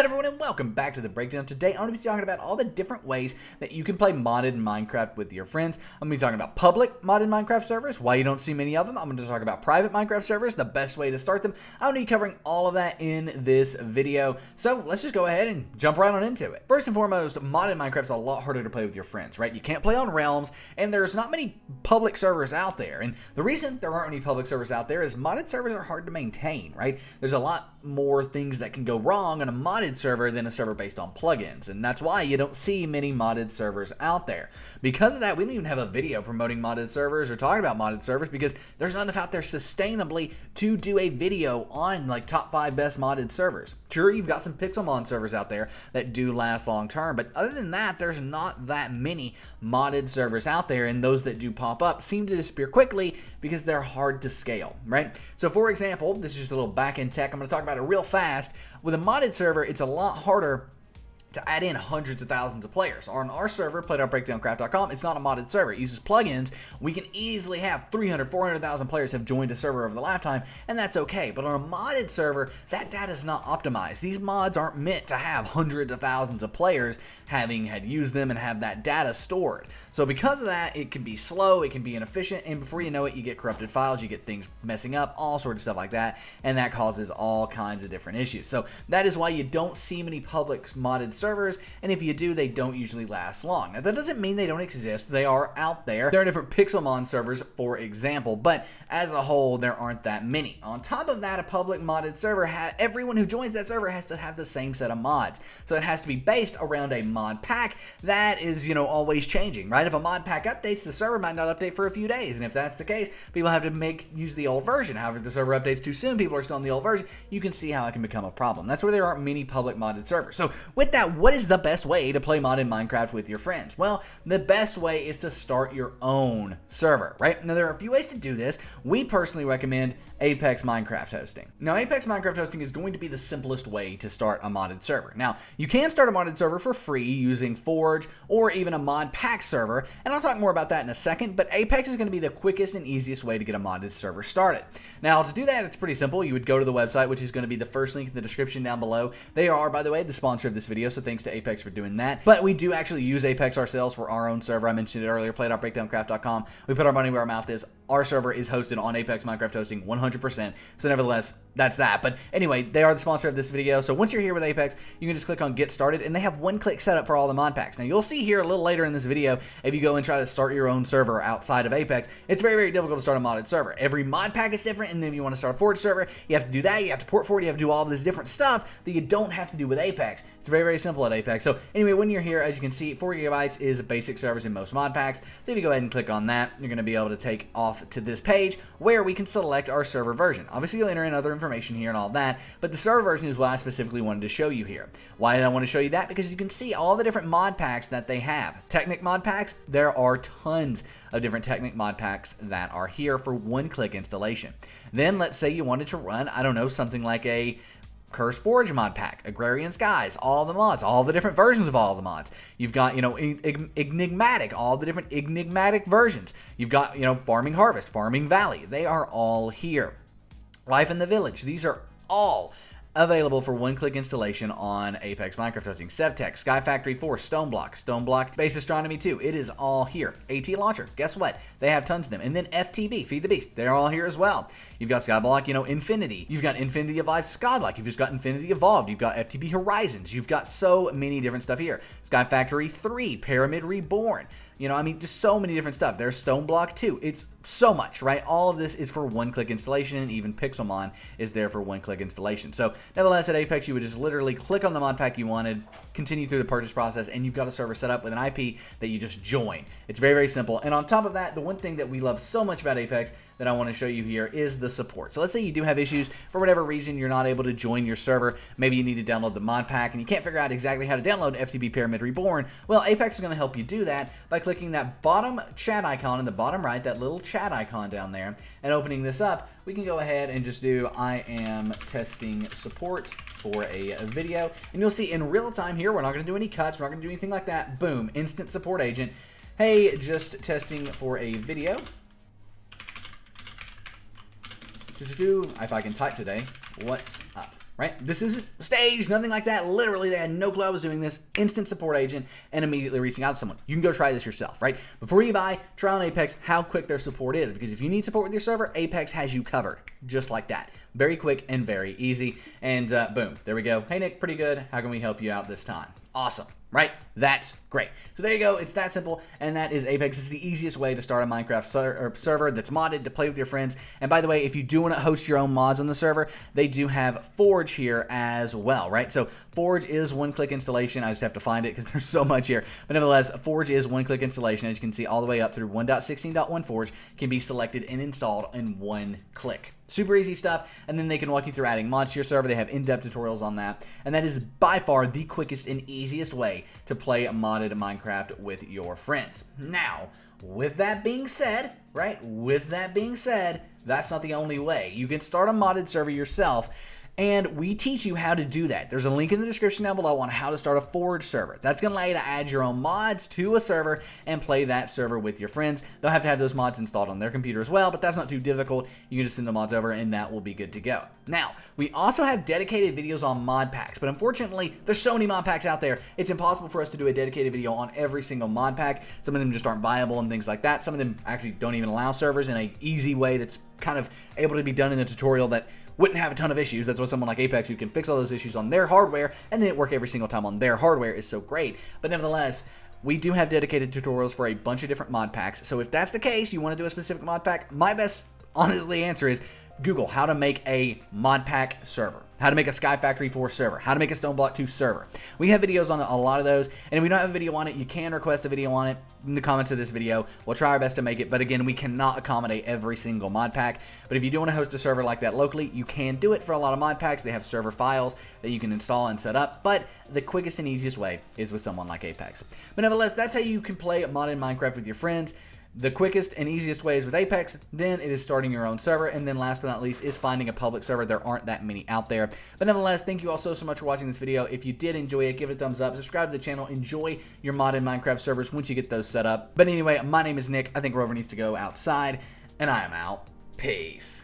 Hello everyone and welcome back to the breakdown. Today I'm going to be talking about all the different ways that you can play modded Minecraft with your friends. I'm going to be talking about public modded Minecraft servers, why you don't see many of them. I'm going to talk about private Minecraft servers, the best way to start them. I'm going to be covering all of that in this video. So let's just go ahead and jump right on into it. First and foremost, modded Minecraft's a lot harder to play with your friends, right? You can't play on realms and there's not many public servers out there. And the reason there aren't any public servers out there is modded servers are hard to maintain, right? There's a lot more things that can go wrong on a modded server than a server based on plugins, and that's why you don't see many modded servers out there. Because of that, we don't even have a video promoting modded servers or talking about modded servers because there's not enough out there sustainably to do a video on like top 5 best modded servers. Sure, you've got some Pixelmon servers out there that do last long term, but other than that, there's not that many modded servers out there, and those that do pop up seem to disappear quickly because they're hard to scale, right? So for example, this is just a little back-end tech. I'm going to talk about it real fast. With a modded server, it's a lot harder to add in hundreds of thousands of players. On our server, play.breakdowncraft.com, it's not a modded server. It uses plugins. We can easily have 300, 400,000 players have joined a server over the lifetime, and that's okay. But on a modded server, that data is not optimized. These mods aren't meant to have hundreds of thousands of players having had used them and have that data stored. So because of that, it can be slow, it can be inefficient, and before you know it, you get corrupted files, you get things messing up, all sorts of stuff like that, and that causes all kinds of different issues. So that is why you don't see many public modded servers, and if you do, they don't usually last long. Now that doesn't mean they don't exist. They are out there. There are different Pixelmon servers, for example, but as a whole, there aren't that many. On top of that, a public modded server, everyone who joins that server has to have the same set of mods. So it has to be based around a mod pack that is, always changing, right? If a mod pack updates, the server might not update for a few days, and if that's the case, people have to use the old version. However, if the server updates too soon, people are still on the old version, you can see how it can become a problem. That's where there aren't many public modded servers. So with that, what is the best way to play modded Minecraft with your friends? Well, the best way is to start your own server, right? Now, there are a few ways to do this. We personally recommend Apex Minecraft hosting. Now, Apex Minecraft hosting is going to be the simplest way to start a modded server. Now, you can start a modded server for free using Forge or even a mod pack server, and I'll talk more about that in a second, but Apex is going to be the quickest and easiest way to get a modded server started. Now, to do that, it's pretty simple. You would go to the website, which is going to be the first link in the description down below. They are, by the way, the sponsor of this video, so thanks to Apex for doing that. But we do actually use Apex ourselves for our own server. I mentioned it earlier, play.breakdowncraft.com. We put our money where our mouth is. Our server is hosted on Apex Minecraft hosting 100%. So nevertheless, that's that. But anyway, they are the sponsor of this video. So once you're here with Apex, you can just click on Get Started, and they have one-click setup for all the mod packs. Now, you'll see here a little later in this video, if you go and try to start your own server outside of Apex, it's very, very difficult to start a modded server. Every mod pack is different, and then if you want to start a Forge server, you have to do that. You have to port forward. You have to do all of this different stuff that you don't have to do with Apex. It's very, very simple at Apex. So anyway, when you're here, as you can see, 4 GB is basic servers in most mod packs. So if you go ahead and click on that, you're going to be able to take off to this page where we can select our server version. Obviously, you'll enter in other information here and all that, but the server version is what I specifically wanted to show you here. Why did I want to show you that? Because you can see all the different mod packs that they have. Technic mod packs, there are tons of different Technic mod packs that are here for one-click installation. Then let's say you wanted to run, I don't know, something like a Cursed Forge mod pack, Agrarian Skies, all the mods, all the different versions of all the mods. You've got, Enigmatic, all the different Enigmatic versions. You've got, Farming Harvest, Farming Valley. They are all here. Life in the Village. These are all available for one-click installation on Apex Minecraft hosting. Sevtech, SkyFactory 4, Stoneblock, Base Astronomy 2. It is all here. AT Launcher, guess what? They have tons of them. And then FTB, Feed the Beast. They're all here as well. You've got Skyblock, Infinity. You've got Infinity of Life Skyblock. You've just got Infinity Evolved. You've got FTB Horizons. You've got so many different stuff here. SkyFactory 3, Pyramid Reborn. Just so many different stuff. There's Stoneblock 2. It's so much, right? All of this is for one-click installation, and even Pixelmon is there for one-click installation. So nevertheless, at Apex, you would just literally click on the mod pack you wanted, continue through the purchase process, and you've got a server set up with an IP that you just join. It's very, very simple. And on top of that, the one thing that we love so much about Apex that I want to show you here is the support. So let's say you do have issues for whatever reason, you're not able to join your server. Maybe you need to download the mod pack and you can't figure out exactly how to download FTB Pyramid Reborn. Well, Apex is going to help you do that by clicking that bottom chat icon in the bottom right, that little chat icon down there, and opening this up. We can go ahead and just do I am testing support for a video, and you'll see in real time here, we're not going to do any cuts, we're not going to do anything like that. Boom, instant support agent. Hey, just testing for a video. If I can type today, what's up? right? This isn't staged, nothing like that. Literally, they had no clue I was doing this. Instant support agent and immediately reaching out to someone. You can go try this yourself, right? Before you buy, try on Apex how quick their support is, because if you need support with your server, Apex has you covered, just like that. Very quick and very easy. And boom, there we go. Hey, Nick, pretty good. How can we help you out this time? Awesome, right? That's great. So there you go. It's that simple, and that is Apex. It's the easiest way to start a Minecraft server that's modded to play with your friends. And by the way, if you do want to host your own mods on the server, they do have Forge here as well, right? So Forge is one-click installation. I just have to find it because there's so much here. But nevertheless, Forge is one-click installation. As you can see, all the way up through 1.16.1 Forge can be selected and installed in one click. Super easy stuff, and then they can walk you through adding mods to your server. They have in-depth tutorials on that, and that is by far the quickest and easiest way to play modded Minecraft with your friends. Now, with that being said, right, that's not the only way. You can start a modded server yourself, and we teach you how to do that. There's a link in the description down below on how to start a Forge server. That's going to allow you to add your own mods to a server and play that server with your friends. They'll have to have those mods installed on their computer as well, but that's not too difficult. You can just send the mods over and that will be good to go. Now, we also have dedicated videos on mod packs, but unfortunately, there's so many mod packs out there, it's impossible for us to do a dedicated video on every single mod pack. Some of them just aren't viable and things like that. Some of them actually don't even allow servers in an easy way that's kind of able to be done in a tutorial that wouldn't have a ton of issues. That's why someone like Apex, who can fix all those issues on their hardware and then it work every single time on their hardware, is so great. But nevertheless, we do have dedicated tutorials for a bunch of different mod packs. So if that's the case, you want to do a specific mod pack, my best, honestly, answer is Google how to make a mod pack server, how to make a SkyFactory 4 server, how to make a Stoneblock 2 server. We have videos on a lot of those, and if we don't have a video on it, you can request a video on it in the comments of this video. We'll try our best to make it, but again, we cannot accommodate every single mod pack. But if you do want to host a server like that locally, you can do it for a lot of mod packs. They have server files that you can install and set up, but the quickest and easiest way is with someone like Apex. But nevertheless, that's how you can play modded Minecraft with your friends. The quickest and easiest way is with Apex, then it is starting your own server, and then last but not least is finding a public server. There aren't that many out there. But nevertheless, thank you all so much for watching this video. If you did enjoy it, give it a thumbs up, subscribe to the channel, enjoy your modded Minecraft servers once you get those set up. But anyway, my name is Nick. I think Rover needs to go outside, and I am out. Peace.